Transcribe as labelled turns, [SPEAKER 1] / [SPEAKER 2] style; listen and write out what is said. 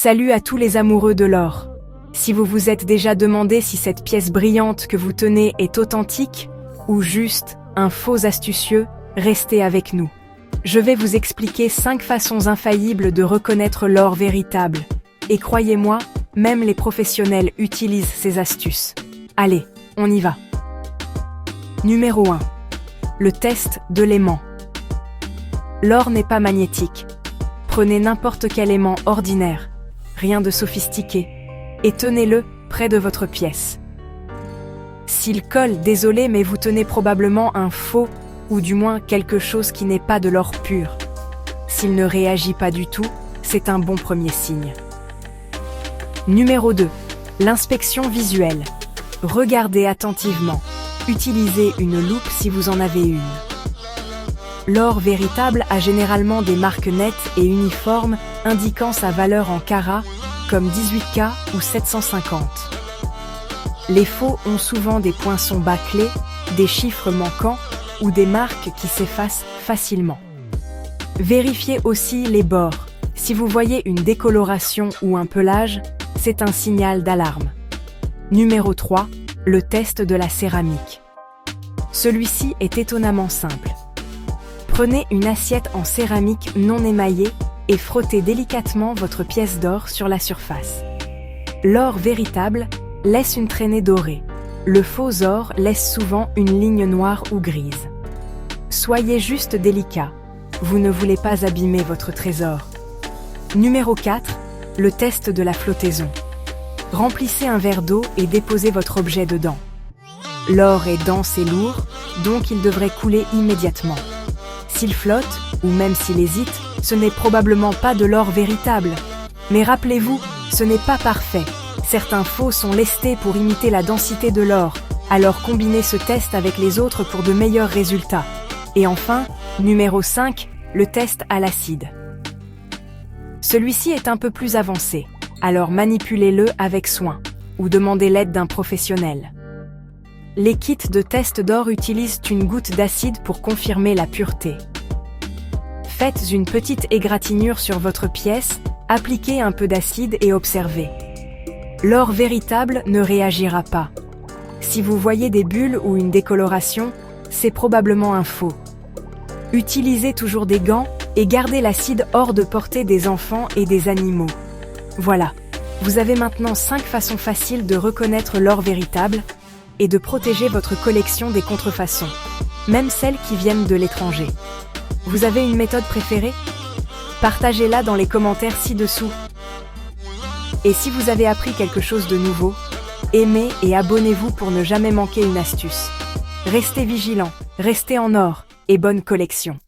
[SPEAKER 1] Salut à tous les amoureux de l'or. Si vous vous êtes déjà demandé si cette pièce brillante que vous tenez est authentique ou juste un faux astucieux, restez avec nous. Je vais vous expliquer 5 façons infaillibles de reconnaître l'or véritable. Et croyez-moi, même les professionnels utilisent ces astuces. Allez, on y va. Numéro 1. Le test de l'aimant. L'or n'est pas magnétique. Prenez n'importe quel aimant ordinaire, rien de sophistiqué, et tenez-le près de votre pièce. S'il colle, désolé, mais vous tenez probablement un faux, ou du moins quelque chose qui n'est pas de l'or pur. S'il ne réagit pas du tout, c'est un bon premier signe. Numéro 2. L'inspection visuelle. Regardez attentivement. Utilisez une loupe si vous en avez une. L'or véritable a généralement des marques nettes et uniformes indiquant sa valeur en carats, comme 18K ou 750. Les faux ont souvent des poinçons bâclés, des chiffres manquants ou des marques qui s'effacent facilement. Vérifiez aussi les bords. Si vous voyez une décoloration ou un pelage, c'est un signal d'alarme. Numéro 3. Le test de la céramique. Celui-ci est étonnamment simple. Prenez une assiette en céramique non émaillée et frottez délicatement votre pièce d'or sur la surface. L'or véritable laisse une traînée dorée. Le faux or laisse souvent une ligne noire ou grise. Soyez juste délicat. Vous ne voulez pas abîmer votre trésor. Numéro 4. Le test de la flottaison. Remplissez un verre d'eau et déposez votre objet dedans. L'or est dense et lourd, donc il devrait couler immédiatement. S'il flotte, ou même s'il hésite, ce n'est probablement pas de l'or véritable. Mais rappelez-vous, ce n'est pas parfait. Certains faux sont lestés pour imiter la densité de l'or, alors combinez ce test avec les autres pour de meilleurs résultats. Et enfin, numéro 5, le test à l'acide. Celui-ci est un peu plus avancé, alors manipulez-le avec soin, ou demandez l'aide d'un professionnel. Les kits de test d'or utilisent une goutte d'acide pour confirmer la pureté. Faites une petite égratignure sur votre pièce, appliquez un peu d'acide et observez. L'or véritable ne réagira pas. Si vous voyez des bulles ou une décoloration, c'est probablement un faux. Utilisez toujours des gants et gardez l'acide hors de portée des enfants et des animaux. Voilà, vous avez maintenant 5 façons faciles de reconnaître l'or véritable et de protéger votre collection des contrefaçons, même celles qui viennent de l'étranger. Vous avez une méthode préférée? Partagez-la dans les commentaires ci-dessous. Et si vous avez appris quelque chose de nouveau, aimez et abonnez-vous pour ne jamais manquer une astuce. Restez vigilants, restez en or et bonne collection.